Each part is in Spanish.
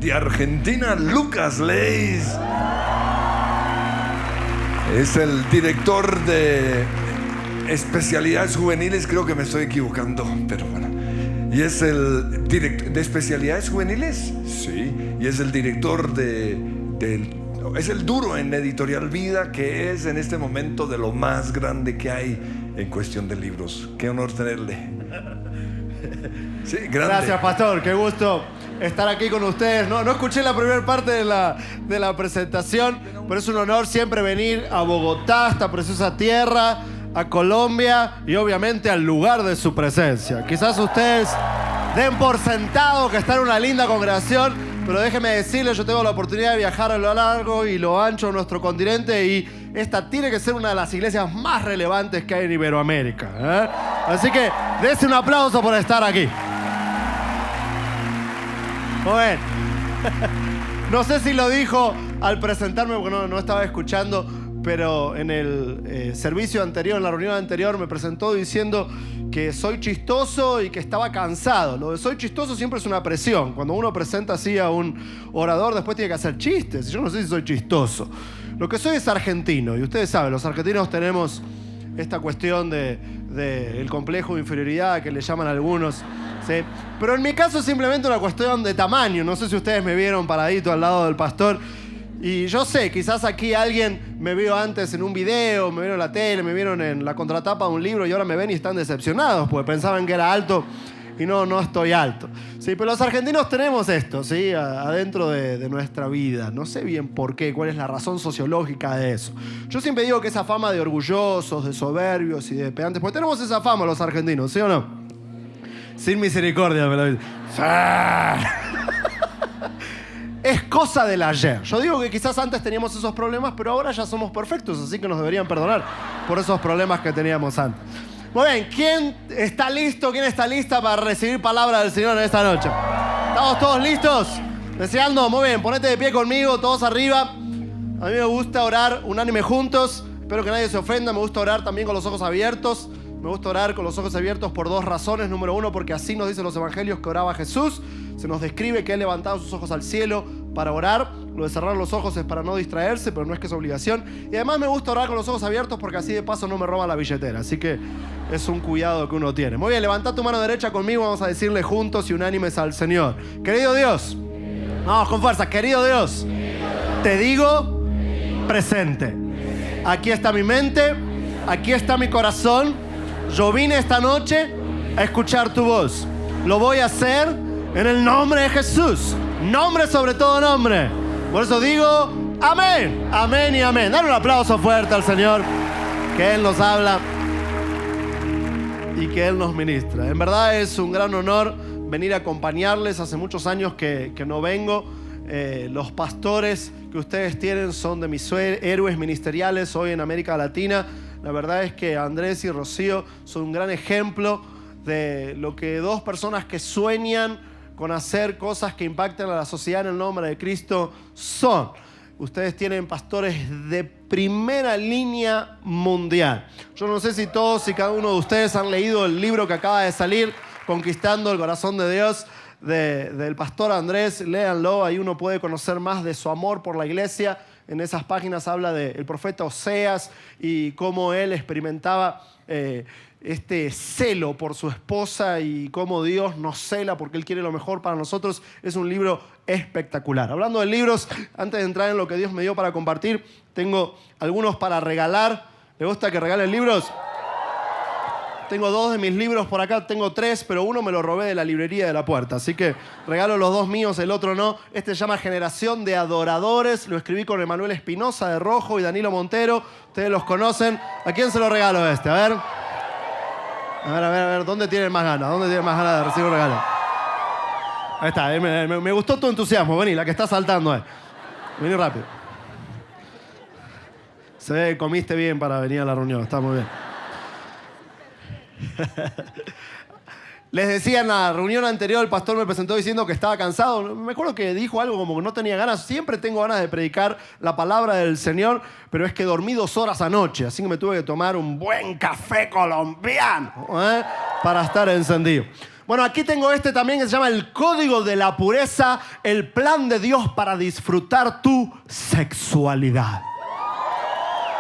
de Argentina, Lucas Leis. Es el director de especialidades juveniles, creo que me estoy equivocando, pero bueno. Y es el director de especialidades juveniles, sí. Y es el director es el duro en Editorial Vida, que es en este momento de lo más grande que hay en cuestión de libros. Qué honor tenerle. Sí, grande. Gracias, pastor, qué gusto estar aquí con ustedes. No escuché la primera parte de la presentación, pero es un honor siempre venir a Bogotá, esta preciosa tierra, a Colombia y obviamente al lugar de su presencia. Quizás ustedes den por sentado que está en una linda congregación, pero déjenme decirles, yo tengo la oportunidad de viajar a lo largo y lo ancho de nuestro continente y esta tiene que ser una de las iglesias más relevantes que hay en Iberoamérica, ¿eh? Así que dense un aplauso por estar aquí. Muy bien. No sé si lo dijo al presentarme porque no estaba escuchando, pero en el servicio anterior, en la reunión anterior, me presentó diciendo que soy chistoso y que estaba cansado. Lo de soy chistoso siempre es una presión. Cuando uno presenta así a un orador, después tiene que hacer chistes. Yo no sé si soy chistoso. Lo que soy es argentino, y ustedes saben, los argentinos tenemos esta cuestión del complejo de inferioridad que le llaman algunos, ¿sí? Pero en mi caso es simplemente una cuestión de tamaño. No sé si ustedes me vieron paradito al lado del pastor. Y yo sé, quizás aquí alguien me vio antes en un video, me vieron en la tele, me vieron en la contratapa de un libro y ahora me ven y están decepcionados porque pensaban que era alto y no estoy alto. Sí, pero los argentinos tenemos esto, ¿sí? Adentro de nuestra vida. No sé bien por qué, cuál es la razón sociológica de eso. Yo siempre digo que esa fama de orgullosos, de soberbios y de pedantes, porque tenemos esa fama los argentinos, ¿sí o no? Sin misericordia, me lo dicen. Es cosa del ayer. Yo digo que quizás antes teníamos esos problemas, pero ahora ya somos perfectos, así que nos deberían perdonar por esos problemas que teníamos antes. Muy bien, ¿quién está listo? ¿Quién está lista para recibir palabra del Señor en esta noche? ¿Estamos todos listos? ¿Deseando? Muy bien, ponete de pie conmigo, todos arriba. A mí me gusta orar unánime juntos. Espero que nadie se ofenda. Me gusta orar también con los ojos abiertos. Me gusta orar con los ojos abiertos por dos razones. Número uno, porque así nos dicen los evangelios que oraba Jesús. Se nos describe que Él levantaba sus ojos al cielo para orar. Lo de cerrar los ojos es para no distraerse, pero no es que es obligación. Y además me gusta orar con los ojos abiertos porque así de paso no me roba la billetera. Así que es un cuidado que uno tiene. Muy bien, levantá tu mano derecha conmigo. Vamos a decirle juntos y unánimes al Señor. Querido Dios. Vamos con fuerza. Querido Dios. Te digo presente. Aquí está mi mente. Aquí está mi corazón. Yo vine esta noche a escuchar tu voz. Lo voy a hacer en el nombre de Jesús. Nombre sobre todo nombre. Por eso digo, amén, amén y amén. Dale un aplauso fuerte al Señor, que Él nos habla y que Él nos ministra. En verdad es un gran honor venir a acompañarles. Hace muchos años que no vengo. Los pastores que ustedes tienen son de mis héroes ministeriales hoy en América Latina. La verdad es que Andrés y Rocío son un gran ejemplo de lo que dos personas que sueñan con hacer cosas que impacten a la sociedad en el nombre de Cristo son. Ustedes tienen pastores de primera línea mundial. Yo no sé si todos y cada uno de ustedes han leído el libro que acaba de salir, Conquistando el Corazón de Dios, del pastor Andrés. Léanlo, ahí uno puede conocer más de su amor por la iglesia. En esas páginas habla del profeta Oseas y cómo él experimentaba este celo por su esposa y cómo Dios nos cela porque Él quiere lo mejor para nosotros. Es un libro espectacular. Hablando de libros, antes de entrar en lo que Dios me dio para compartir, tengo algunos para regalar. ¿Le gusta que regalen libros? Tengo dos de mis libros por acá, tengo tres, pero uno me lo robé de la librería de la puerta. Así que regalo los dos míos, el otro no. Este se llama Generación de Adoradores. Lo escribí con Emanuel Espinosa de Rojo y Danilo Montero. Ustedes los conocen. ¿A quién se lo regalo este? A ver. A ver, ¿dónde tienen más ganas? ¿Dónde tienen más ganas de recibir un regalo? Ahí está, me gustó tu entusiasmo. Vení, la que está saltando. Vení rápido. Se ve que comiste bien para venir a la reunión, está muy bien. Les decía en la reunión anterior, el pastor me presentó diciendo que estaba cansado. Me acuerdo que dijo algo como que no tenía ganas. Siempre tengo ganas de predicar la palabra del Señor, pero es que dormí 2 horas anoche, así que me tuve que tomar un buen café colombiano para estar encendido. Bueno, aquí tengo este también que se llama El Código de la Pureza, el plan de Dios para disfrutar tu sexualidad.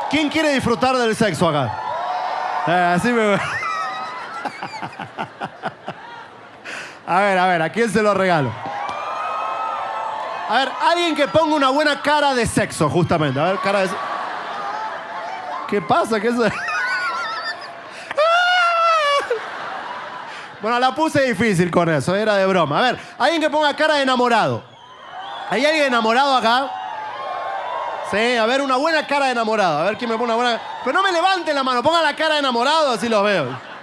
¿Quién quiere disfrutar del sexo acá? Así me... A ver, ¿a quién se lo regalo? A ver, alguien que ponga una buena cara de sexo, justamente. A ver, cara de... ¿Qué pasa? ¿Qué es? Bueno, la puse difícil con eso, era de broma. A ver, alguien que ponga cara de enamorado. ¿Hay alguien enamorado acá? Sí, a ver, una buena cara de enamorado. A ver quién me pone una buena... Pero no me levanten la mano, pongan la cara de enamorado, así los veo.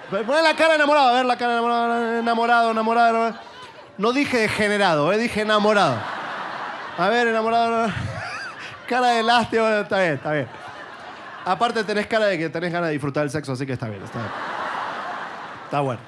Ponen la cara de enamorado, a ver la cara de enamorado. No dije degenerado, dije enamorado. A ver, enamorado. Cara de lástima, está bien. Aparte tenés cara de que tenés ganas de disfrutar del sexo, así que está bien. Está bueno.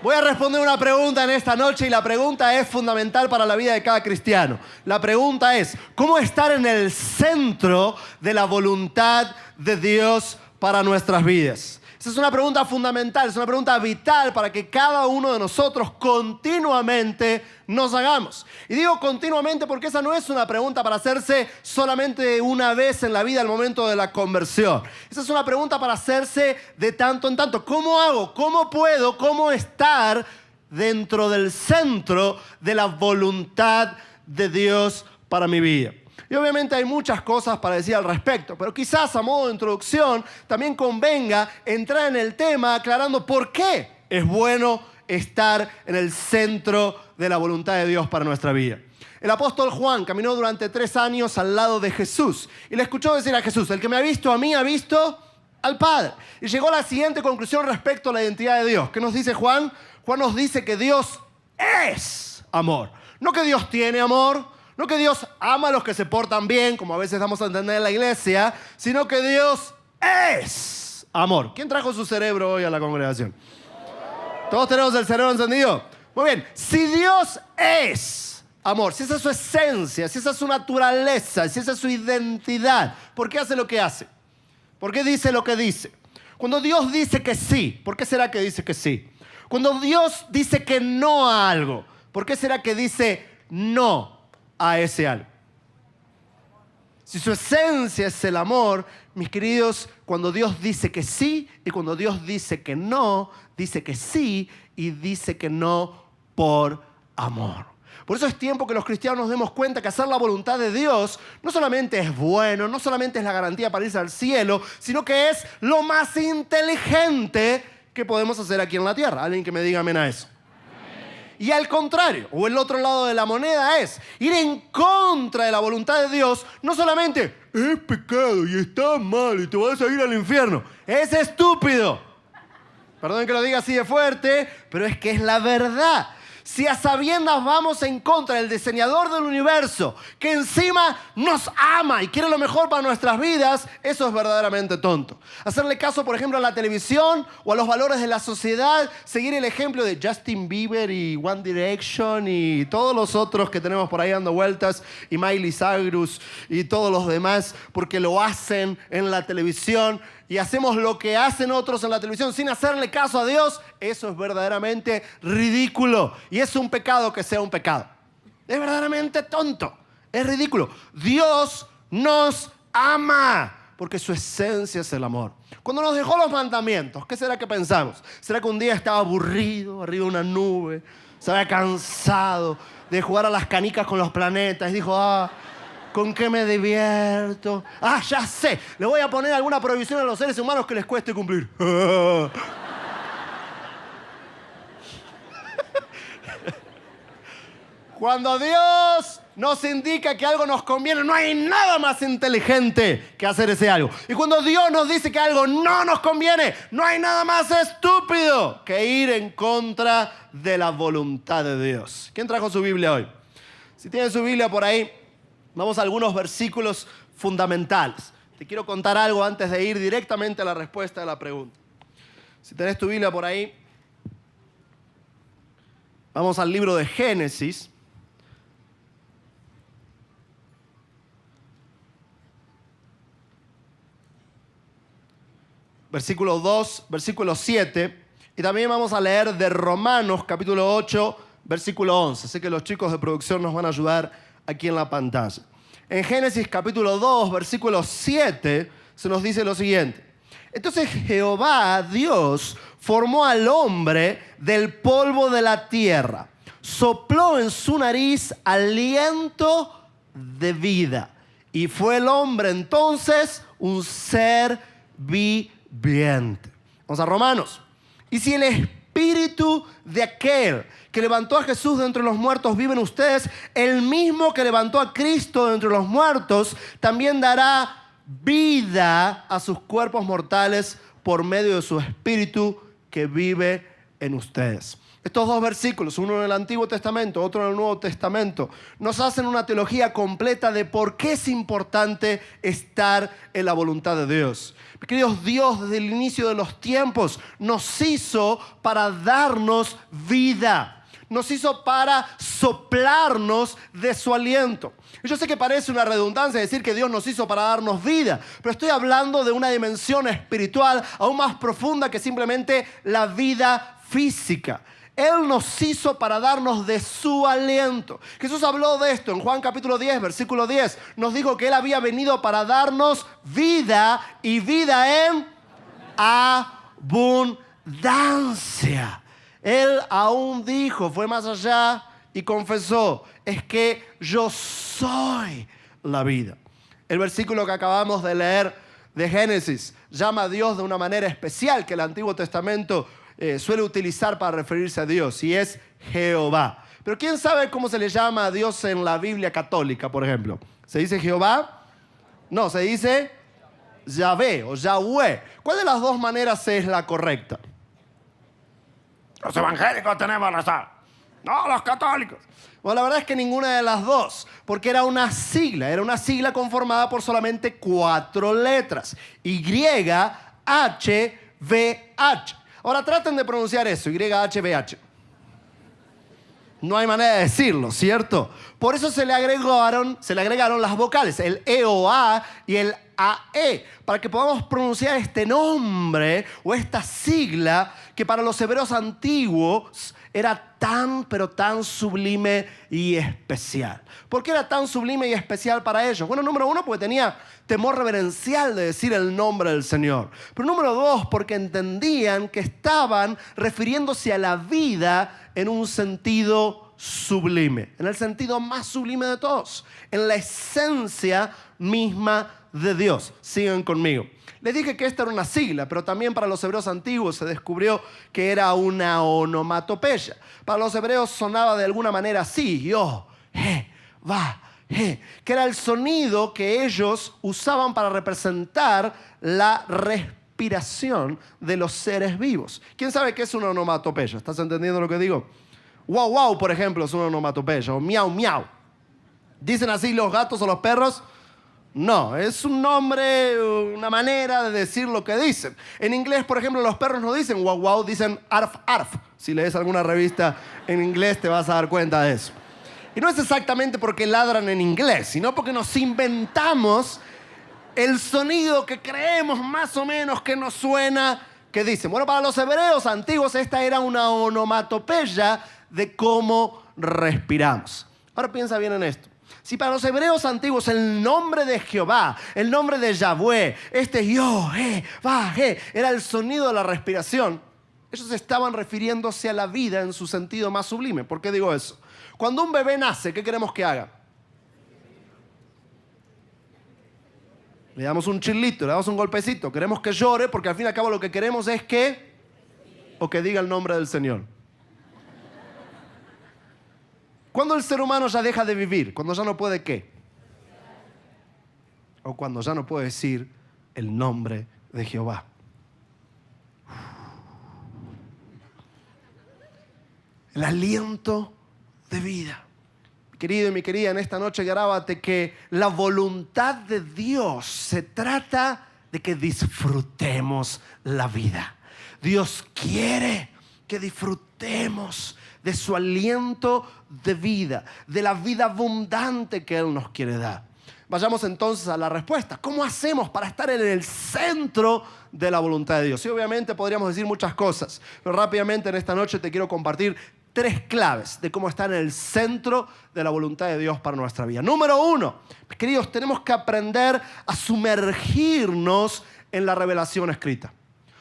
Voy a responder una pregunta en esta noche y la pregunta es fundamental para la vida de cada cristiano. La pregunta es, ¿cómo estar en el centro de la voluntad de Dios para nuestras vidas? Esa es una pregunta fundamental, es una pregunta vital para que cada uno de nosotros continuamente nos hagamos. Y digo continuamente porque esa no es una pregunta para hacerse solamente una vez en la vida al momento de la conversión. Esa es una pregunta para hacerse de tanto en tanto. ¿Cómo hago? ¿Cómo puedo? ¿Cómo estar dentro del centro de la voluntad de Dios para mi vida? Y obviamente hay muchas cosas para decir al respecto, pero quizás a modo de introducción también convenga entrar en el tema aclarando por qué es bueno estar en el centro de la voluntad de Dios para nuestra vida. El apóstol Juan caminó durante 3 años al lado de Jesús y le escuchó decir a Jesús, el que me ha visto a mí ha visto al Padre. Y llegó a la siguiente conclusión respecto a la identidad de Dios. ¿Qué nos dice Juan? Juan nos dice que Dios es amor. No que Dios tiene amor, no que Dios ama a los que se portan bien, como a veces damos a entender en la iglesia, sino que Dios es amor. ¿Quién trajo su cerebro hoy a la congregación? ¿Todos tenemos el cerebro encendido? Muy bien, si Dios es amor, si esa es su esencia, si esa es su naturaleza, si esa es su identidad, ¿por qué hace lo que hace? ¿Por qué dice lo que dice? Cuando Dios dice que sí, ¿por qué será que dice que sí? Cuando Dios dice que no a algo, ¿por qué será que dice no a ese algo? Si su esencia es el amor, mis queridos, cuando Dios dice que sí y cuando Dios dice que no, dice que sí y dice que no por amor. Por eso es tiempo que los cristianos nos demos cuenta que hacer la voluntad de Dios no solamente es bueno, no solamente es la garantía para irse al cielo, sino que es lo más inteligente que podemos hacer aquí en la tierra. Alguien que me diga amén a eso. Y al contrario, o el otro lado de la moneda es ir en contra de la voluntad de Dios, no solamente es pecado y está mal y te vas a ir al infierno. Es estúpido. Perdón que lo diga así de fuerte, pero es que es la verdad. Si a sabiendas vamos en contra del diseñador del universo, que encima nos ama y quiere lo mejor para nuestras vidas, eso es verdaderamente tonto. Hacerle caso, por ejemplo, a la televisión o a los valores de la sociedad, seguir el ejemplo de Justin Bieber y One Direction y todos los otros que tenemos por ahí dando vueltas, y Miley Cyrus y todos los demás, porque lo hacen en la televisión y hacemos lo que hacen otros en la televisión sin hacerle caso a Dios, eso es verdaderamente ridículo. Y es un pecado que sea un pecado. Es verdaderamente tonto. Es ridículo. Dios nos ama porque su esencia es el amor. Cuando nos dejó los mandamientos, ¿qué será que pensamos? ¿Será que un día estaba aburrido, arriba de una nube, se había cansado de jugar a las canicas con los planetas y dijo, ¿con qué me divierto? Ya sé, le voy a poner alguna prohibición a los seres humanos que les cueste cumplir. Cuando Dios nos indica que algo nos conviene, no hay nada más inteligente que hacer ese algo. Y cuando Dios nos dice que algo no nos conviene, no hay nada más estúpido que ir en contra de la voluntad de Dios. ¿Quién trajo su Biblia hoy? Si tienen su Biblia por ahí, vamos a algunos versículos fundamentales. Te quiero contar algo antes de ir directamente a la respuesta de la pregunta. Si tenés tu Biblia por ahí, vamos al libro de Génesis. Versículo 2, versículo 7 Y también vamos a leer de Romanos capítulo 8, versículo 11. Sé que los chicos de producción nos van a ayudar aquí en la pantalla. En Génesis capítulo 2, versículo 7, se nos dice lo siguiente. Entonces Jehová, Dios, formó al hombre del polvo de la tierra. Sopló en su nariz aliento de vida. Y fue el hombre entonces un ser viviente. Vamos a Romanos. Y si el espíritu de aquel que levantó a Jesús de entre los muertos vive en ustedes, el mismo que levantó a Cristo de entre los muertos, también dará vida a sus cuerpos mortales por medio de su espíritu que vive en ustedes. Estos dos versículos, uno en el Antiguo Testamento, otro en el Nuevo Testamento, nos hacen una teología completa de por qué es importante estar en la voluntad de Dios. Mis queridos, Dios desde el inicio de los tiempos nos hizo para darnos vida. Nos hizo para soplarnos de su aliento. Yo sé que parece una redundancia decir que Dios nos hizo para darnos vida, pero estoy hablando de una dimensión espiritual aún más profunda que simplemente la vida física. Él nos hizo para darnos de su aliento. Jesús habló de esto en Juan capítulo 10, versículo 10. Nos dijo que Él había venido para darnos vida y vida en abundancia. Él aún dijo, fue más allá y confesó, es que yo soy la vida. El versículo que acabamos de leer de Génesis llama a Dios de una manera especial que el Antiguo Testamento suele utilizar para referirse a Dios, y es Jehová. Pero ¿quién sabe cómo se le llama a Dios en la Biblia católica, por ejemplo? ¿Se dice Jehová? No, se dice Yahvé o Yahweh. ¿Cuál de las dos maneras es la correcta? Los evangélicos tenemos razón. No, los católicos. Bueno, la verdad es que ninguna de las dos, porque era una sigla conformada por solamente 4 letras. YHVH. Ahora traten de pronunciar eso, YHVH. No hay manera de decirlo, ¿cierto? Por eso se le agregaron las vocales, el EOA y el AE, para que podamos pronunciar este nombre o esta sigla que para los hebreos antiguos era tan, pero tan sublime y especial. ¿Por qué era tan sublime y especial para ellos? Bueno, número 1, porque tenía temor reverencial de decir el nombre del Señor. Pero número 2, porque entendían que estaban refiriéndose a la vida en un sentido sublime, en el sentido más sublime de todos, en la esencia misma de Dios. Sigan conmigo. Les dije que esta era una sigla, pero también para los hebreos antiguos se descubrió que era una onomatopeya. Para los hebreos sonaba de alguna manera así, yo, va, que era el sonido que ellos usaban para representar la respiración de los seres vivos. ¿Quién sabe qué es una onomatopeya? ¿Estás entendiendo lo que digo? Wow, wow, por ejemplo, es una onomatopeya, o miau, miau. ¿Dicen así los gatos o los perros? No, es un nombre, una manera de decir lo que dicen. En inglés, por ejemplo, los perros no dicen wow, wow, dicen arf, arf. Si lees alguna revista en inglés te vas a dar cuenta de eso. Y no es exactamente porque ladran en inglés, sino porque nos inventamos el sonido que creemos más o menos que nos suena, que dicen. Bueno, para los hebreos antiguos esta era una onomatopeya de cómo respiramos. Ahora piensa bien en esto. Si para los hebreos antiguos el nombre de Jehová, el nombre de Yahweh, yo, va, era el sonido de la respiración, ellos estaban refiriéndose a la vida en su sentido más sublime. ¿Por qué digo eso? Cuando un bebé nace, ¿qué queremos que haga? Le damos un chilito, le damos un golpecito. Queremos que llore porque al fin y al cabo lo que queremos es que diga el nombre del Señor. ¿Cuándo el ser humano ya deja de vivir? Cuando ya no puede ¿qué? O cuando ya no puede decir el nombre de Jehová. El aliento de vida. Mi querido y mi querida, en esta noche grábate que la voluntad de Dios se trata de que disfrutemos la vida. Dios quiere que disfrutemos de su aliento de vida, de la vida abundante que Él nos quiere dar. Vayamos entonces a la respuesta. ¿Cómo hacemos para estar en el centro de la voluntad de Dios? Y obviamente podríamos decir muchas cosas, pero rápidamente en esta noche te quiero compartir 3 claves de cómo estar en el centro de la voluntad de Dios para nuestra vida. Número 1, mis queridos, tenemos que aprender a sumergirnos en la revelación escrita.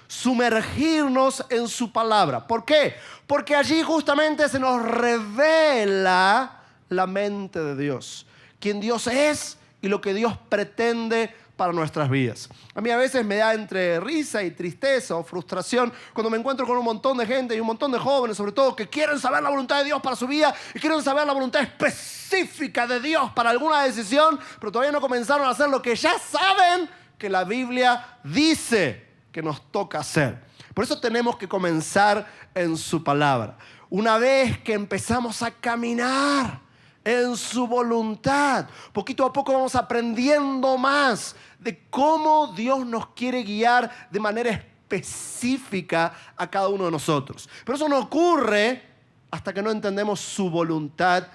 Sumergirnos en su palabra. ¿Por qué? Porque allí justamente se nos revela la mente de Dios, quién Dios es y lo que Dios pretende para nuestras vidas. A mí a veces me da entre risa y tristeza o frustración cuando me encuentro con un montón de gente y un montón de jóvenes, sobre todo, que quieren saber la voluntad de Dios para su vida y quieren saber la voluntad específica de Dios para alguna decisión, pero todavía no comenzaron a hacer lo que ya saben que la Biblia dice que nos toca hacer. Por eso tenemos que comenzar en su palabra. Una vez que empezamos a caminar en su voluntad, poquito a poco vamos aprendiendo más de cómo Dios nos quiere guiar de manera específica a cada uno de nosotros. Pero eso no ocurre hasta que no entendemos su voluntad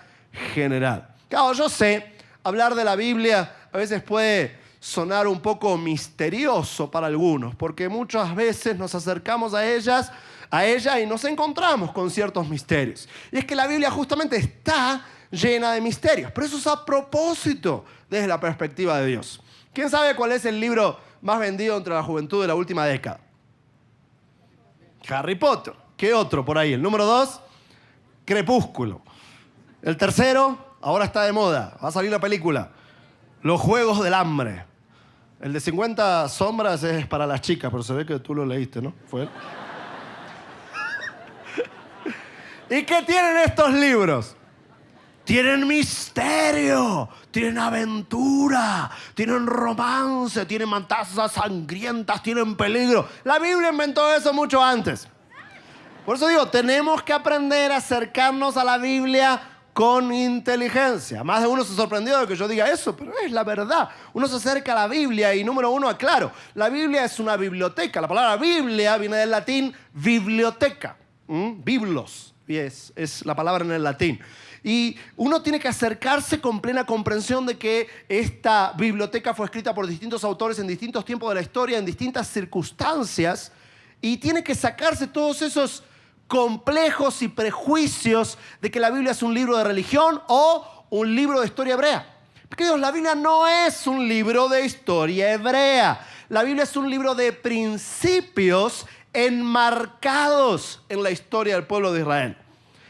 general. Claro, yo sé, hablar de la Biblia a veces puede sonar un poco misterioso para algunos, porque muchas veces nos acercamos a ella y nos encontramos con ciertos misterios. Y es que la Biblia justamente está llena de misterios, pero eso es a propósito desde la perspectiva de Dios. ¿Quién sabe cuál es el libro más vendido entre la juventud de la última década? Harry Potter. ¿Qué otro por ahí? El número 2, Crepúsculo. El tercero, ahora está de moda, va a salir la película, Los Juegos del Hambre. El de 50 sombras es para las chicas, pero se ve que tú lo leíste, ¿no? ¿Fue él? ¿Y qué tienen estos libros? Tienen misterio, tienen aventura, tienen romance, tienen matanzas sangrientas, tienen peligro. La Biblia inventó eso mucho antes. Por eso digo, tenemos que aprender a acercarnos a la Biblia con inteligencia. Más de uno se sorprendió de que yo diga eso, pero es la verdad. Uno se acerca a la Biblia y número 1, aclaro, la Biblia es una biblioteca. La palabra Biblia viene del latín biblioteca, biblos, y es la palabra en el latín. Y uno tiene que acercarse con plena comprensión de que esta biblioteca fue escrita por distintos autores en distintos tiempos de la historia, en distintas circunstancias, y tiene que sacarse todos esos complejos y prejuicios de que la Biblia es un libro de religión o un libro de historia hebrea. Porque Dios, la Biblia no es un libro de historia hebrea. La Biblia es un libro de principios enmarcados en la historia del pueblo de Israel.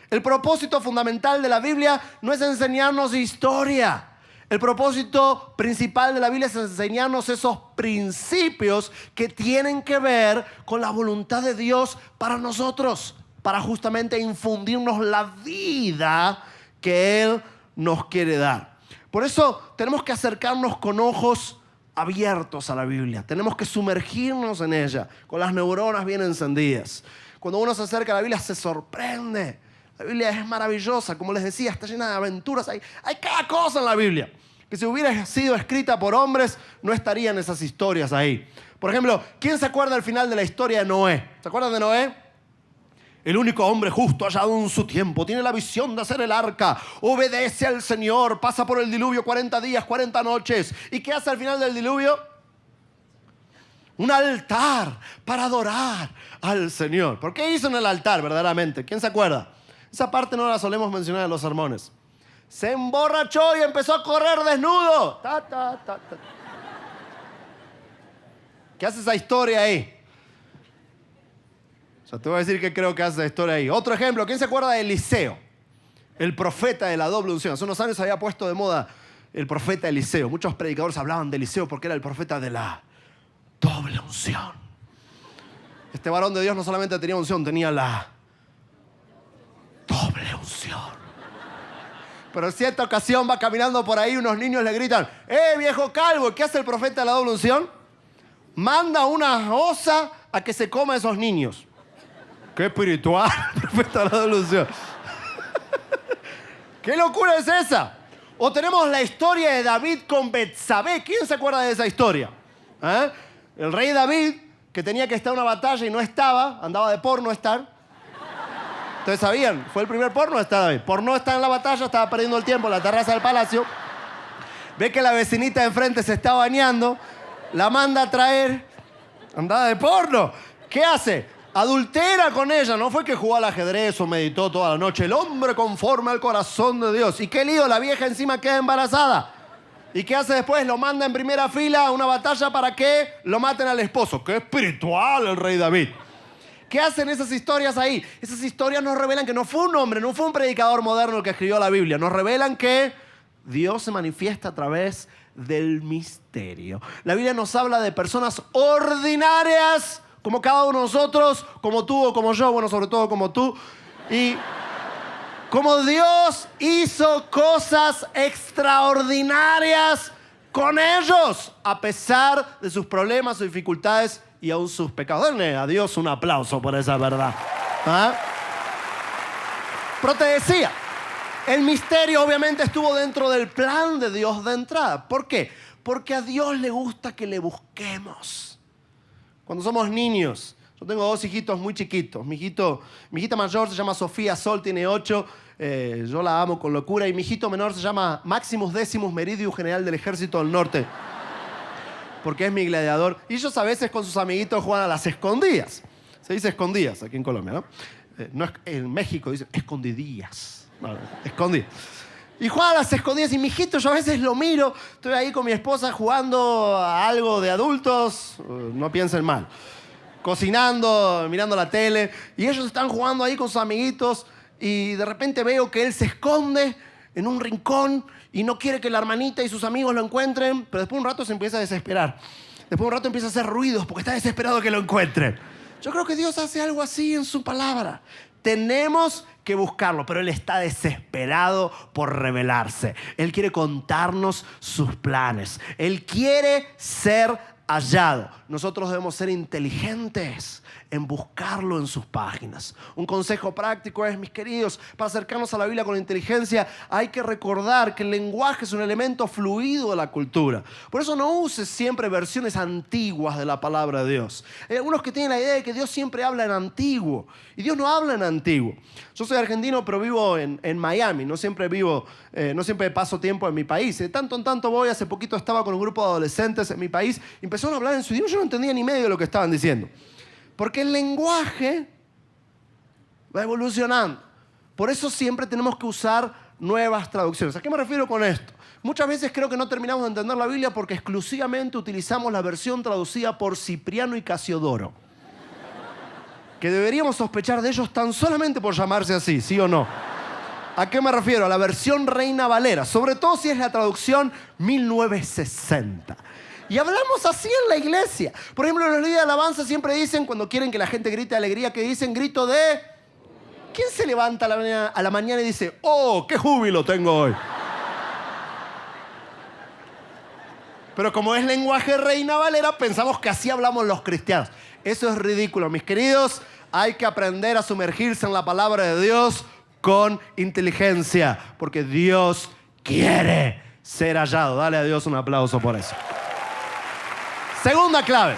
El propósito fundamental de la Biblia no es enseñarnos historia. El propósito principal de la Biblia es enseñarnos esos principios que tienen que ver con la voluntad de Dios para nosotros, para justamente infundirnos la vida que Él nos quiere dar. Por eso tenemos que acercarnos con ojos abiertos a la Biblia. Tenemos que sumergirnos en ella, con las neuronas bien encendidas. Cuando uno se acerca a la Biblia se sorprende. La Biblia es maravillosa, como les decía, está llena de aventuras. Hay cada cosa en la Biblia que si hubiera sido escrita por hombres, no estarían esas historias ahí. Por ejemplo, ¿quién se acuerda del final de la historia de Noé? ¿Se acuerdan de Noé? El único hombre justo hallado en su tiempo, tiene la visión de hacer el arca, obedece al Señor, pasa por el diluvio 40 días, 40 noches. ¿Y qué hace al final del diluvio? Un altar para adorar al Señor. ¿Por qué hizo en el altar verdaderamente? ¿Quién se acuerda? Esa parte no la solemos mencionar en los sermones. Se emborrachó y empezó a correr desnudo. ¿Qué hace esa historia ahí? O sea, te voy a decir qué creo que hace esa historia ahí. Otro ejemplo, ¿quién se acuerda de Eliseo? El profeta de la doble unción. Hace unos años se había puesto de moda el profeta Eliseo. Muchos predicadores hablaban de Eliseo porque era el profeta de la doble unción. Este varón de Dios no solamente tenía unción, tenía la doble unción. Pero en cierta ocasión va caminando por ahí, unos niños le gritan: viejo calvo! ¿Qué hace el profeta de la doble unción? Manda una osa a que se coma a esos niños. ¡Qué espiritual, el profeta de la doble unción! ¿Qué locura es esa? O tenemos la historia de David con Betsabé. ¿Quién se acuerda de esa historia? El rey David, que tenía que estar en una batalla y no estaba, andaba de por no estar. Ustedes sabían, fue el primer por no estar David. Por no estar en la batalla, estaba perdiendo el tiempo en la terraza del palacio. ve que la vecinita de enfrente se está bañando, la manda a traer, andada de porno. ¿Qué hace? Adultera con ella. No fue que jugó al ajedrez o meditó toda la noche. El hombre conforme al corazón de Dios. ¿Y qué lío? La vieja encima queda embarazada. ¿Y qué hace después? Lo manda en primera fila a una batalla para que lo maten al esposo. ¡Qué espiritual el rey David! ¿Qué hacen esas historias ahí? Esas historias nos revelan que no fue un hombre, no fue un predicador moderno el que escribió la Biblia. Nos revelan que Dios se manifiesta a través del misterio. La Biblia nos habla de personas ordinarias, como cada uno de nosotros, como tú o como yo, bueno, sobre todo como tú. Y como Dios hizo cosas extraordinarias con ellos, a pesar de sus problemas, sus dificultades y aún sus pecados. Denle a Dios un aplauso por esa verdad. ¿Ah? Pero te decía, el misterio obviamente estuvo dentro del plan de Dios de entrada. ¿Por qué? Porque a Dios le gusta que le busquemos. Cuando somos niños, yo tengo 2 hijitos muy chiquitos. Mi hijita mayor se llama Sofía Sol, tiene 8. Yo la amo con locura. Y mi hijito menor se llama Maximus Decimus Meridius, general del Ejército del Norte. Porque es mi gladiador. Y ellos a veces con sus amiguitos juegan a las escondidas. Se dice escondidas aquí en Colombia, ¿no? En México dicen escondidillas. No, escondidas. Y juegan a las escondidas. Y mi hijito, yo a veces lo miro. Estoy ahí con mi esposa jugando a algo de adultos. No piensen mal. Cocinando, mirando la tele. Y ellos están jugando ahí con sus amiguitos. Y de repente veo que él se esconde en un rincón y no quiere que la hermanita y sus amigos lo encuentren, pero después de un rato se empieza a desesperar. Después de un rato empieza a hacer ruidos porque está desesperado que lo encuentren. Yo creo que Dios hace algo así en su palabra. Tenemos que buscarlo, pero Él está desesperado por revelarse. Él quiere contarnos sus planes. Él quiere ser hallado. Nosotros debemos ser inteligentes en buscarlo en sus páginas. Un consejo práctico es, mis queridos, para acercarnos a la Biblia con inteligencia, hay que recordar que el lenguaje es un elemento fluido de la cultura. Por eso no uses siempre versiones antiguas de la palabra de Dios. Hay algunos que tienen la idea de que Dios siempre habla en antiguo, y Dios no habla en antiguo. Yo soy argentino, pero vivo en Miami. No siempre paso tiempo en mi país. De tanto en tanto voy. Hace poquito estaba con un grupo de adolescentes en mi país y empezaron a hablar en su idioma. Yo no entendía ni medio de lo que estaban diciendo. Porque el lenguaje va evolucionando. Por eso siempre tenemos que usar nuevas traducciones. ¿A qué me refiero con esto? Muchas veces creo que no terminamos de entender la Biblia porque exclusivamente utilizamos la versión traducida por Cipriano y Casiodoro. Que deberíamos sospechar de ellos tan solamente por llamarse así, ¿sí o no? ¿A qué me refiero? A la versión Reina Valera. Sobre todo si es la traducción 1960. Y hablamos así en la iglesia. Por ejemplo, en los líderes de alabanza siempre dicen, cuando quieren que la gente grite alegría, que dicen grito de... ¿Quién se levanta a la mañana y dice, ¡oh, qué júbilo tengo hoy! Pero como es lenguaje Reina Valera, pensamos que así hablamos los cristianos. Eso es ridículo, mis queridos. Hay que aprender a sumergirse en la palabra de Dios con inteligencia, porque Dios quiere ser hallado. Dale a Dios un aplauso por eso. Segunda clave.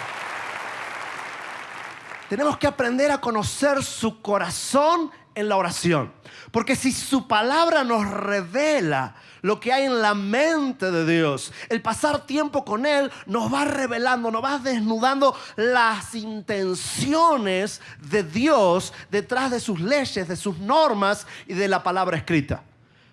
Tenemos que aprender a conocer su corazón en la oración. Porque si su palabra nos revela lo que hay en la mente de Dios, el pasar tiempo con Él nos va revelando, nos va desnudando las intenciones de Dios detrás de sus leyes, de sus normas y de la palabra escrita.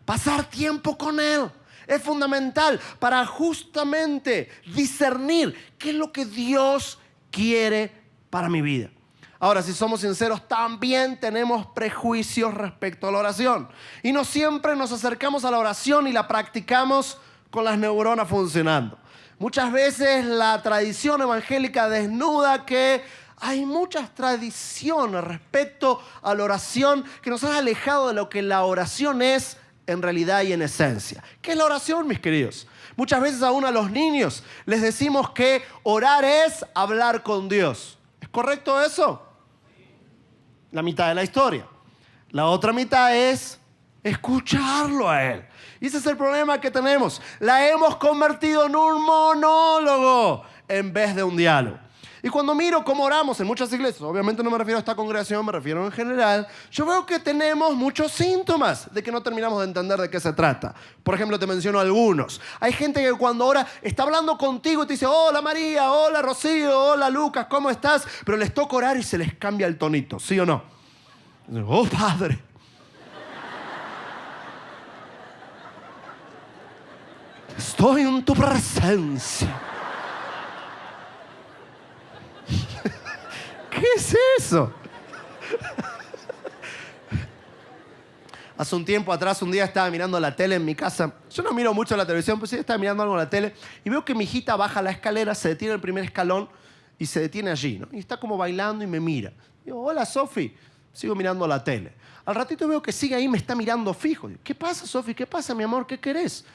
Pasar tiempo con Él es fundamental para justamente discernir qué es lo que Dios quiere para mi vida. Ahora, si somos sinceros, también tenemos prejuicios respecto a la oración. Y no siempre nos acercamos a la oración y la practicamos con las neuronas funcionando. Muchas veces la tradición evangélica desnuda que hay muchas tradiciones respecto a la oración que nos han alejado de lo que la oración es en realidad y en esencia. ¿Qué es la oración, mis queridos? Muchas veces aún a los niños les decimos que orar es hablar con Dios. ¿Es correcto eso? La mitad de la historia. La otra mitad es escucharlo a Él. Y ese es el problema que tenemos. La hemos convertido en un monólogo en vez de un diálogo. Y cuando miro cómo oramos en muchas iglesias, obviamente no me refiero a esta congregación, me refiero en general, yo veo que tenemos muchos síntomas de que no terminamos de entender de qué se trata. Por ejemplo, te menciono algunos. Hay gente que cuando ora está hablando contigo y te dice, hola María, hola Rocío, hola Lucas, ¿cómo estás? Pero les toca orar y se les cambia el tonito, ¿sí o no? Oh, Padre. Estoy en tu presencia. ¿Qué es eso? Hace un tiempo atrás, un día estaba mirando la tele en mi casa. Yo no miro mucho la televisión, pero sí estaba mirando algo en la tele. Y veo que mi hijita baja la escalera, se detiene en el primer escalón y se detiene allí, ¿no? Y está como bailando y me mira. Digo, hola, Sofi. Sigo mirando la tele. Al ratito veo que sigue ahí y me está mirando fijo. Digo, ¿qué pasa, Sofi? ¿Qué pasa, mi amor? ¿Qué querés?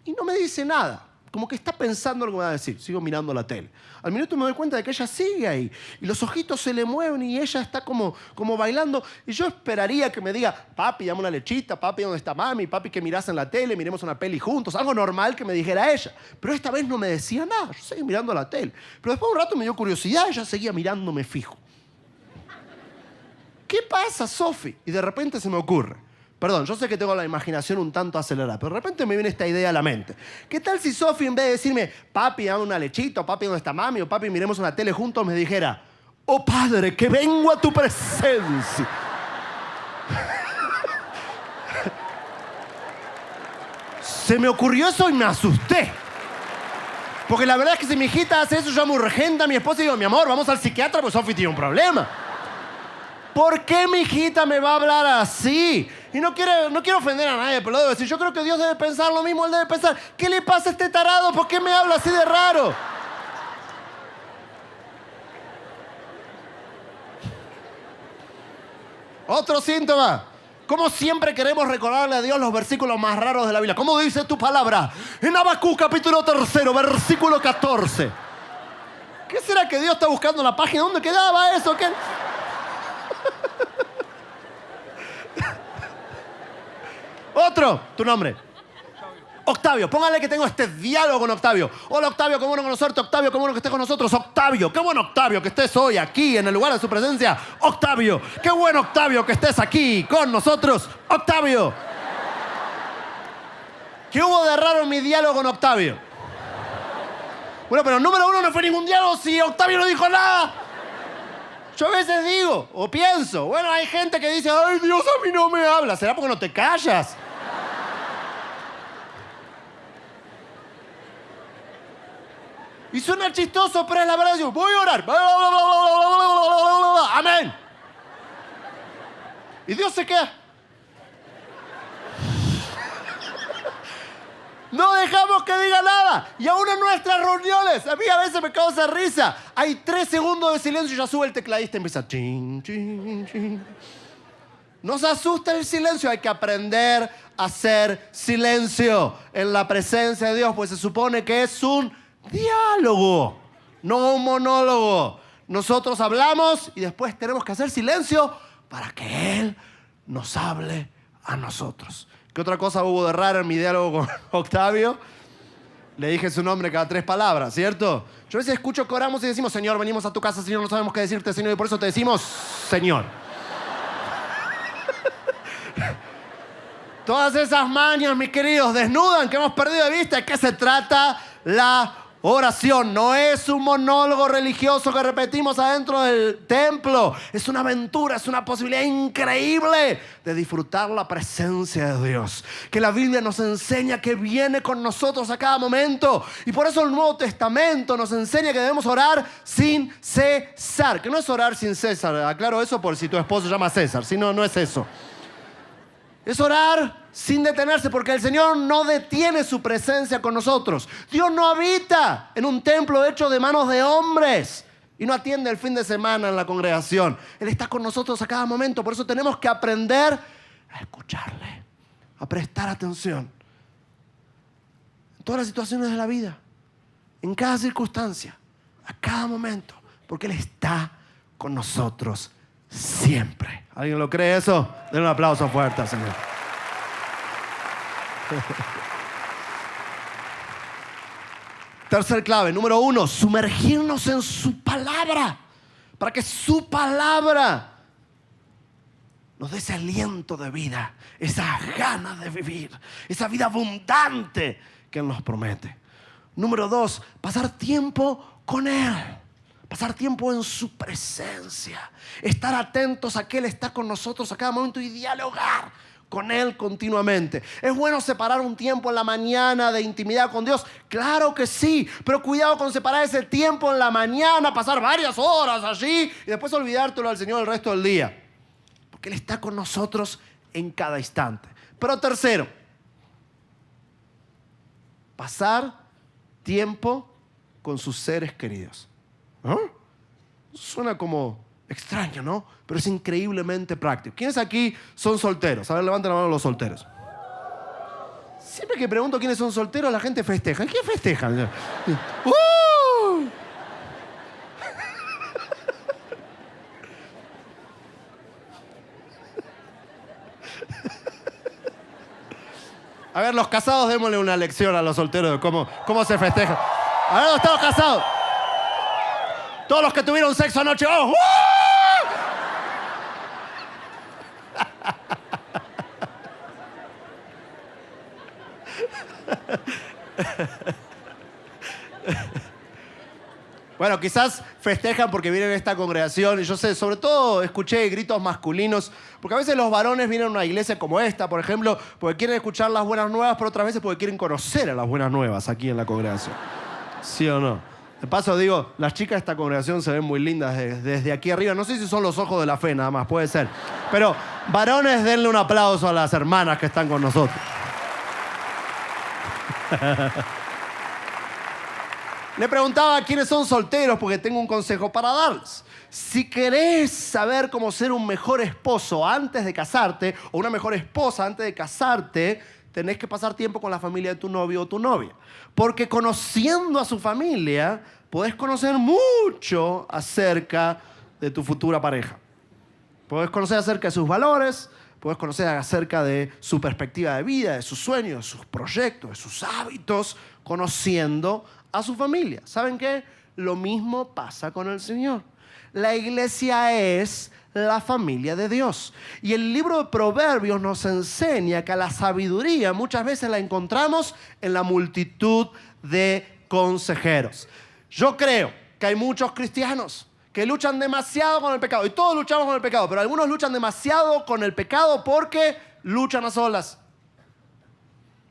Y no me dice nada. Como que está pensando lo que me va a decir. Sigo mirando la tele. Al minuto me doy cuenta de que ella sigue ahí. Y los ojitos se le mueven y ella está como bailando. Y yo esperaría que me diga, papi, dame una lechita, papi, ¿dónde está mami? Papi, que mirás en la tele, miremos una peli juntos. Algo normal que me dijera ella. Pero esta vez no me decía nada. Yo seguí mirando la tele. Pero después de un rato me dio curiosidad. Ella seguía mirándome fijo. ¿Qué pasa, Sofi? Y de repente se me ocurre. Perdón, yo sé que tengo la imaginación un tanto acelerada, pero de repente me viene esta idea a la mente. ¿Qué tal si Sofi, en vez de decirme, papi, dame una lechita, o papi, ¿dónde está mami? O papi, miremos una tele juntos, me dijera, oh Padre, que vengo a tu presencia. Se me ocurrió eso y me asusté. Porque la verdad es que si mi hijita hace eso, yo llamo urgente a mi esposa y digo, mi amor, vamos al psiquiatra, pues Sofi tiene un problema. ¿Por qué mi hijita me va a hablar así? Y no quiero ofender a nadie, pero lo debo decir. Yo creo que Dios debe pensar lo mismo. Él debe pensar, ¿qué le pasa a este tarado? ¿Por qué me habla así de raro? Otro síntoma. Como siempre queremos recordarle a Dios los versículos más raros de la Biblia. ¿Cómo dice tu palabra? En Habacuc capítulo 3, versículo 14. ¿Qué será que Dios está buscando en la página? ¿Dónde quedaba eso? ¿Qué? Otro, tu nombre. Octavio, póngale que tengo este diálogo con Octavio. Hola Octavio, qué bueno conocerte. Octavio, qué bueno que estés con nosotros. Octavio, qué bueno Octavio que estés hoy aquí en el lugar de su presencia. Octavio, qué bueno Octavio que estés aquí con nosotros. Octavio. ¿Qué hubo de raro en mi diálogo con Octavio? Bueno, pero número uno, no fue ningún diálogo si Octavio no dijo nada. Yo a veces digo o pienso, bueno, hay gente que dice, ay Dios, a mí no me habla. ¿Será porque no te callas? Y suena chistoso, pero es la verdad. Yo voy a orar. Amén. Y Dios se queda. No dejamos que diga nada. Y aún en nuestras reuniones, a mí a veces me causa risa. Hay 3 segundos de silencio y ya sube el tecladista y empieza. Chin, chin, chin. Nos asusta el silencio. Hay que aprender a hacer silencio en la presencia de Dios, pues se supone que es un diálogo, no un monólogo. Nosotros hablamos y después tenemos que hacer silencio para que Él nos hable a nosotros. ¿Qué otra cosa hubo de raro en mi diálogo con Octavio? Le dije su nombre cada 3 palabras, ¿cierto? Yo a veces escucho que oramos y decimos, Señor, venimos a tu casa, Señor, no sabemos qué decirte, Señor, y por eso te decimos, Señor. Todas esas mañas, mis queridos, desnudan que hemos perdido de vista. ¿De qué se trata la oración? No es un monólogo religioso que repetimos adentro del templo. Es una aventura, es una posibilidad increíble de disfrutar la presencia de Dios. Que la Biblia nos enseña que viene con nosotros a cada momento. Y por eso el Nuevo Testamento nos enseña que debemos orar sin cesar. Que no es orar sin César. Aclaro eso por si tu esposo se llama César. Si no, no es eso. Es orar sin detenerse, porque el Señor no detiene su presencia con nosotros. Dios no habita en un templo hecho de manos de hombres y no atiende el fin de semana en la congregación. Él está con nosotros a cada momento. Por eso tenemos que aprender a escucharle, a prestar atención en todas las situaciones de la vida, en cada circunstancia, a cada momento, porque Él está con nosotros siempre. ¿Alguien lo cree eso? Den un aplauso fuerte al Señor. Tercer clave, número 1, sumergirnos en su palabra. Para que su palabra nos dé ese aliento de vida, esas ganas de vivir, esa vida abundante que Él nos promete. Número 2, pasar tiempo con Él. Pasar tiempo en su presencia. Estar atentos a que Él está con nosotros a cada momento y dialogar con Él continuamente. ¿Es bueno separar un tiempo en la mañana de intimidad con Dios? Claro que sí, pero cuidado con separar ese tiempo en la mañana, pasar varias horas allí y después olvidártelo al Señor el resto del día. Porque Él está con nosotros en cada instante. Pero tercero, pasar tiempo con sus seres queridos. ¿Ah? Suena como extraño, ¿no? Pero es increíblemente práctico. ¿Quiénes aquí son solteros? A ver, levanten la mano los solteros. Siempre que pregunto quiénes son solteros, la gente festeja. ¿Qué festejan? A ver, los casados, démosle una lección a los solteros de cómo se festeja. A ver, ¿dónde están los casados? Todos los que tuvieron sexo anoche. ¡Oh! Bueno, quizás festejan porque vienen a esta congregación y yo sé, sobre todo escuché gritos masculinos, porque a veces los varones vienen a una iglesia como esta, por ejemplo, porque quieren escuchar las buenas nuevas, pero otras veces porque quieren conocer a las buenas nuevas aquí en la congregación. ¿Sí o no? De paso digo, las chicas de esta congregación se ven muy lindas desde aquí arriba. No sé si son los ojos de la fe nada más, puede ser. Pero varones, denle un aplauso a las hermanas que están con nosotros. Le preguntaba a quiénes son solteros porque tengo un consejo para darles. Si querés saber cómo ser un mejor esposo antes de casarte o una mejor esposa antes de casarte, tenés que pasar tiempo con la familia de tu novio o tu novia. Porque conociendo a su familia, podés conocer mucho acerca de tu futura pareja. Podés conocer acerca de sus valores, podés conocer acerca de su perspectiva de vida, de sus sueños, de sus proyectos, de sus hábitos, conociendo a su familia. ¿Saben qué? Lo mismo pasa con el Señor. La iglesia es la familia de Dios. Y el libro de Proverbios nos enseña que la sabiduría muchas veces la encontramos en la multitud de consejeros. Yo creo que hay muchos cristianos que luchan demasiado con el pecado. Y todos luchamos con el pecado, pero algunos luchan demasiado con el pecado porque luchan a solas.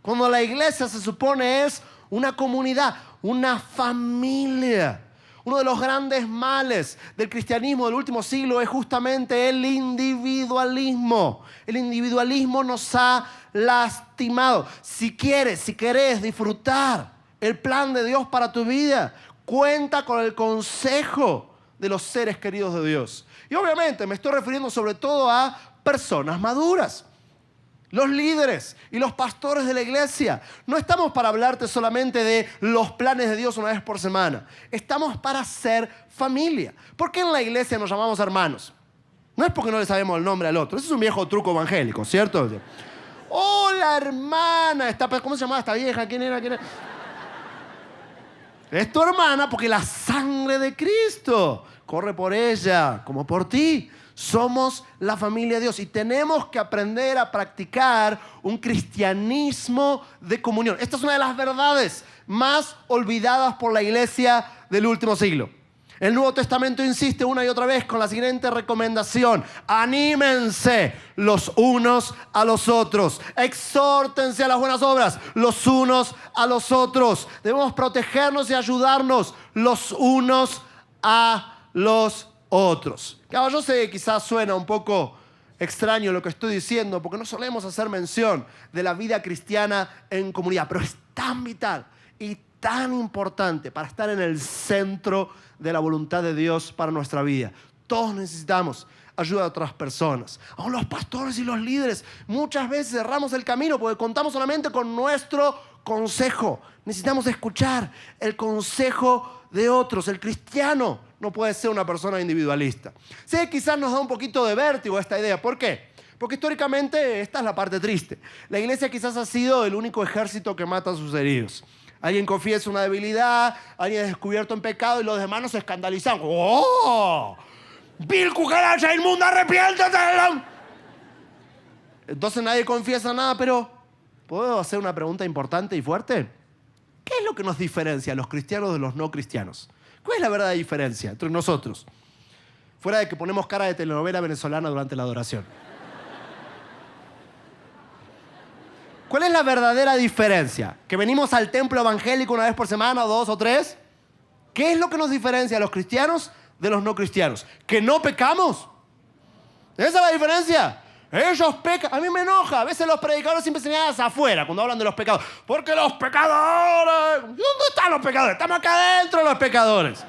Cuando la iglesia se supone es una comunidad, una familia. Uno de los grandes males del cristianismo del último siglo es justamente el individualismo. El individualismo nos ha lastimado. Si querés disfrutar el plan de Dios para tu vida, cuenta con el consejo de los seres queridos de Dios. Y obviamente me estoy refiriendo sobre todo a personas maduras. Los líderes y los pastores de la iglesia. No estamos para hablarte solamente de los planes de Dios una vez por semana. Estamos para ser familia. ¿Por qué en la iglesia nos llamamos hermanos? No es porque no le sabemos el nombre al otro. Ese es un viejo truco evangélico, ¿cierto? Hola, hermana. ¿Cómo se llamaba esta vieja? ¿Quién era? Es tu hermana porque la sangre de Cristo corre por ella como por ti. Somos la familia de Dios y tenemos que aprender a practicar un cristianismo de comunión. Esta es una de las verdades más olvidadas por la iglesia del último siglo. El Nuevo Testamento insiste una y otra vez con la siguiente recomendación: anímense los unos a los otros, exhórtense a las buenas obras los unos a los otros. Debemos protegernos y ayudarnos los unos a los otros. Claro, yo sé que quizás suena un poco extraño lo que estoy diciendo, porque no solemos hacer mención de la vida cristiana en comunidad, pero es tan vital y tan importante para estar en el centro de la voluntad de Dios para nuestra vida. Todos necesitamos ayuda de otras personas. Aún los pastores y los líderes muchas veces cerramos el camino porque contamos solamente con nuestro consejo. Necesitamos escuchar el consejo de otros. El cristiano no puede ser una persona individualista. Sé que quizás nos da un poquito de vértigo esta idea. ¿Por qué? Porque históricamente esta es la parte triste. La iglesia quizás ha sido el único ejército que mata a sus heridos. Alguien confiesa una debilidad, alguien es descubierto en pecado y los demás nos escandalizan. ¡Oh! ¡Vil cucaracha inmunda, arrepiéntete! Entonces nadie confiesa nada, pero ¿puedo hacer una pregunta importante y fuerte? ¿Qué es lo que nos diferencia a los cristianos de los no cristianos? ¿Cuál es la verdadera diferencia entre nosotros? Fuera de que ponemos cara de telenovela venezolana durante la adoración. ¿Cuál es la verdadera diferencia? ¿Que venimos al templo evangélico una vez por semana, o 2 o 3? ¿Qué es lo que nos diferencia a los cristianos de los no cristianos? ¿Que no pecamos? ¿Esa es la diferencia? Ellos pecan. A mí me enoja. A veces los predicadores siempre se dan afuera cuando hablan de los pecados. Porque los pecadores... ¿Dónde están los pecadores? Estamos acá adentro los pecadores.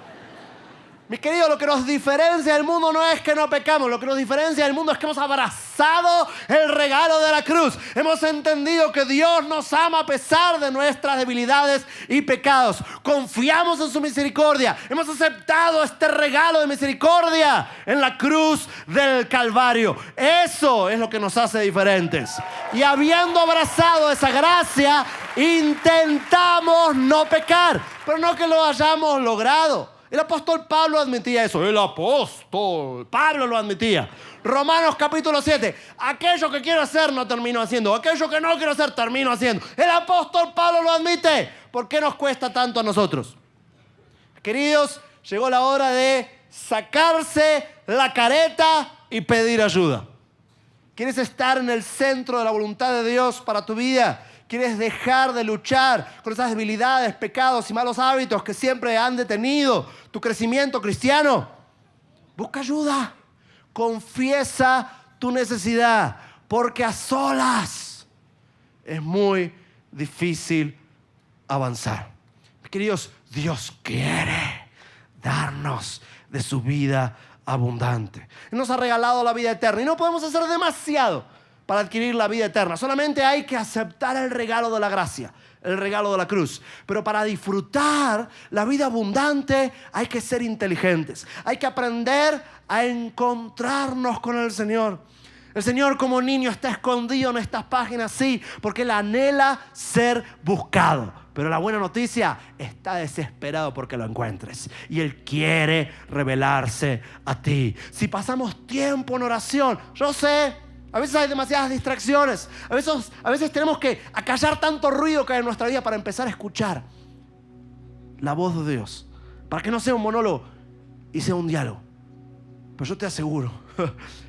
Mis queridos, lo que nos diferencia del mundo no es que no pecamos. Lo que nos diferencia del mundo es que hemos abrazado el regalo de la cruz. Hemos entendido que Dios nos ama a pesar de nuestras debilidades y pecados. Confiamos en su misericordia. Hemos aceptado este regalo de misericordia en la cruz del Calvario. Eso es lo que nos hace diferentes. Y habiendo abrazado esa gracia, intentamos no pecar. Pero no que lo hayamos logrado. El apóstol Pablo admitía eso. El apóstol Pablo lo admitía. Romanos capítulo 7. Aquello que quiero hacer no termino haciendo. Aquello que no quiero hacer termino haciendo. El apóstol Pablo lo admite. ¿Por qué nos cuesta tanto a nosotros? Queridos, llegó la hora de sacarse la careta y pedir ayuda. ¿Quieres estar en el centro de la voluntad de Dios para tu vida? ¿Quieres dejar de luchar con esas debilidades, pecados y malos hábitos que siempre han detenido tu crecimiento cristiano? Busca ayuda. Confiesa tu necesidad, porque a solas es muy difícil avanzar. Queridos, Dios quiere darnos de su vida abundante. Él nos ha regalado la vida eterna y no podemos hacer demasiado para adquirir la vida eterna. Solamente hay que aceptar el regalo de la gracia, el regalo de la cruz. Pero para disfrutar la vida abundante hay que ser inteligentes. Hay que aprender a encontrarnos con el Señor. El Señor como niño está escondido en estas páginas, sí, porque Él anhela ser buscado. Pero la buena noticia, está desesperado porque lo encuentres. Y Él quiere revelarse a ti. Si pasamos tiempo en oración, yo sé, a veces hay demasiadas distracciones. A veces tenemos que acallar tanto ruido que hay en nuestra vida para empezar a escuchar la voz de Dios. Para que no sea un monólogo y sea un diálogo. Pero yo te aseguro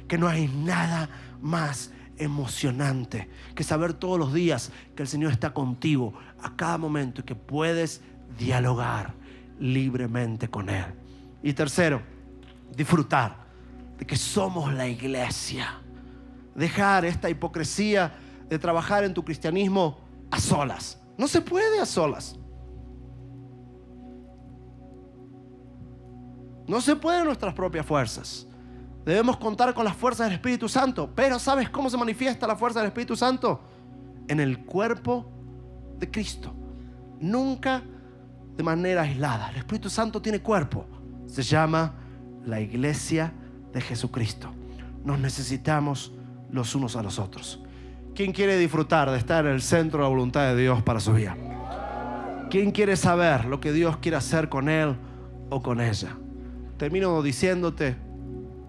que no hay nada más emocionante que saber todos los días que el Señor está contigo a cada momento y que puedes dialogar libremente con Él. Y tercero, disfrutar de que somos la iglesia. Dejar esta hipocresía de trabajar en tu cristianismo a solas. No se puede a solas. No se puede en nuestras propias fuerzas. Debemos contar con las fuerzas del Espíritu Santo. Pero ¿sabes cómo se manifiesta la fuerza del Espíritu Santo? En el cuerpo de Cristo. Nunca de manera aislada. El Espíritu Santo tiene cuerpo. Se llama la iglesia de Jesucristo. Nos necesitamos los unos a los otros. ¿Quién quiere disfrutar de estar en el centro de la voluntad de Dios para su vida? ¿Quién quiere saber lo que Dios quiere hacer con él o con ella? Termino diciéndote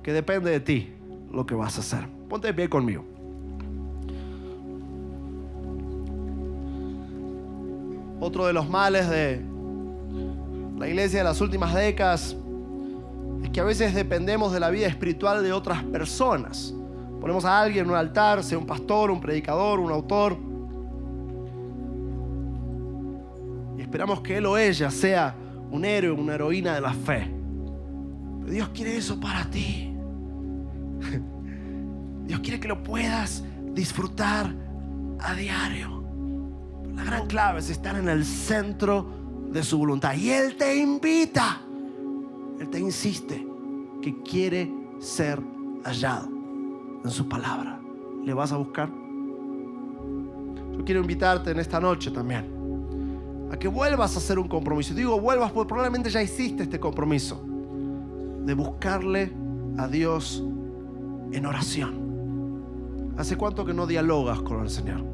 que depende de ti lo que vas a hacer. Ponte de pie conmigo. Otro de los males de la iglesia de las últimas décadas es que a veces dependemos de la vida espiritual de otras personas. Ponemos a alguien en un altar, sea un pastor, un predicador, un autor, y esperamos que él o ella sea un héroe, una heroína de la fe. Pero Dios quiere eso para ti. Dios quiere que lo puedas disfrutar a diario. La gran clave es estar en el centro de su voluntad. Y Él te invita, Él te insiste que quiere ser hallado en su palabra. ¿Le vas a buscar? Yo quiero invitarte en esta noche también a que vuelvas a hacer un compromiso. Digo vuelvas porque probablemente ya hiciste este compromiso de buscarle a Dios en oración. ¿Hace cuánto que no dialogas con el Señor?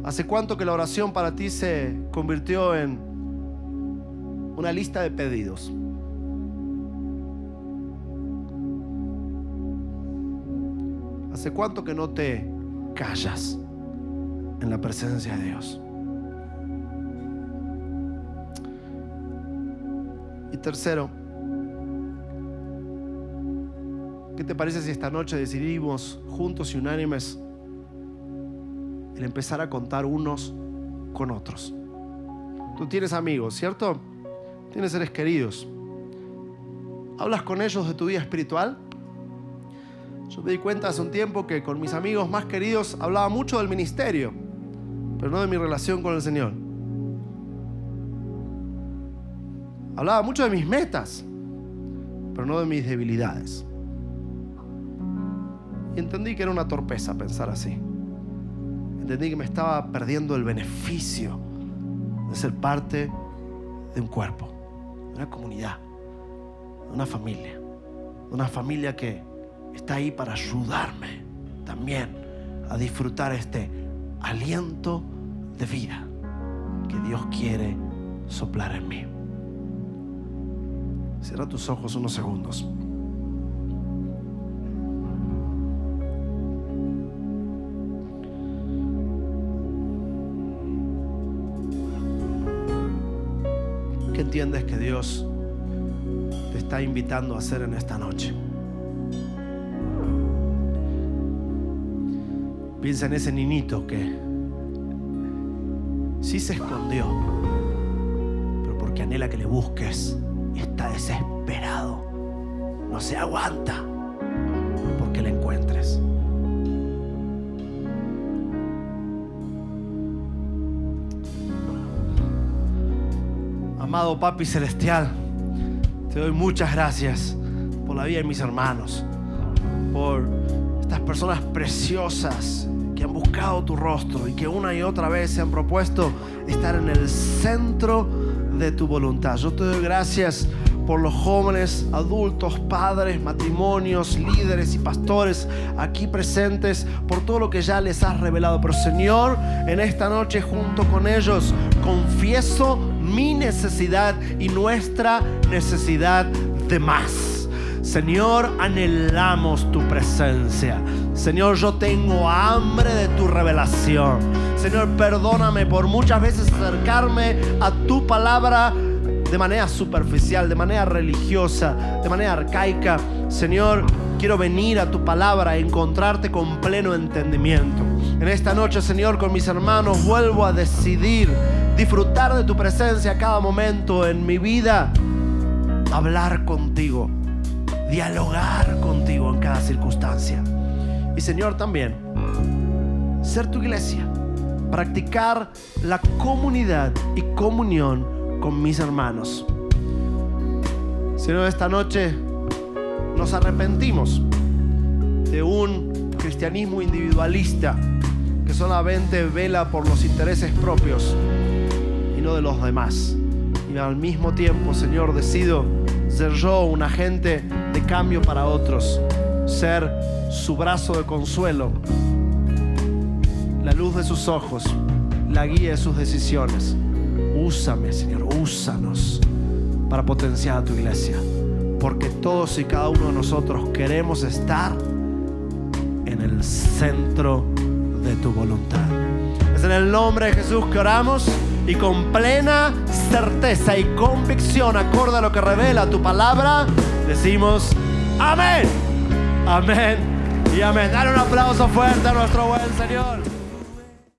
¿Hace cuánto que la oración para ti se convirtió en una lista de pedidos? ¿Hace cuánto que no te callas en la presencia de Dios? Y tercero, ¿qué te parece si esta noche decidimos juntos y unánimes el empezar a contar unos con otros? Tú tienes amigos, ¿cierto? Tienes seres queridos. ¿Hablas con ellos de tu vida espiritual? Yo me di cuenta hace un tiempo que con mis amigos más queridos hablaba mucho del ministerio, pero no de mi relación con el Señor. Hablaba mucho de mis metas, pero no de mis debilidades. Y entendí que era una torpeza pensar así. Entendí que me estaba perdiendo el beneficio de ser parte de un cuerpo, de una comunidad, de una familia que está ahí para ayudarme también a disfrutar este aliento de vida que Dios quiere soplar en mí. Cierra tus ojos unos segundos. ¿Qué entiendes que Dios te está invitando a hacer en esta noche? Piensa en ese niñito que sí se escondió, pero porque anhela que le busques y está desesperado. No se aguanta porque le encuentres. Amado Papi Celestial, te doy muchas gracias por la vida de mis hermanos, por estas personas preciosas que han buscado tu rostro y que una y otra vez se han propuesto estar en el centro de tu voluntad. Yo te doy gracias por los jóvenes, adultos, padres, matrimonios, líderes y pastores aquí presentes, por todo lo que ya les has revelado. Pero Señor, en esta noche junto con ellos confieso mi necesidad y nuestra necesidad de más. Señor, anhelamos tu presencia. Señor, yo tengo hambre de tu revelación. Señor, perdóname por muchas veces acercarme a tu palabra de manera superficial, de manera religiosa, de manera arcaica. Señor, quiero venir a tu palabra e encontrarte con pleno entendimiento. En esta noche, Señor, con mis hermanos vuelvo a decidir disfrutar de tu presencia a cada momento en mi vida, hablar contigo, dialogar contigo en cada circunstancia. Y Señor, también ser tu iglesia, practicar la comunidad y comunión con mis hermanos. Señor, esta noche nos arrepentimos de un cristianismo individualista que solamente vela por los intereses propios y no de los demás. Y al mismo tiempo, Señor, decido ser yo un agente de cambio para otros, ser su brazo de consuelo, la luz de sus ojos, la guía de sus decisiones. Úsame, Señor, úsanos para potenciar a tu iglesia, porque todos y cada uno de nosotros queremos estar en el centro de tu voluntad. Es en el nombre de Jesús que oramos, y con plena certeza y convicción, acorde a lo que revela tu palabra, decimos amén, amén y amén. Dale un aplauso fuerte a nuestro buen Señor.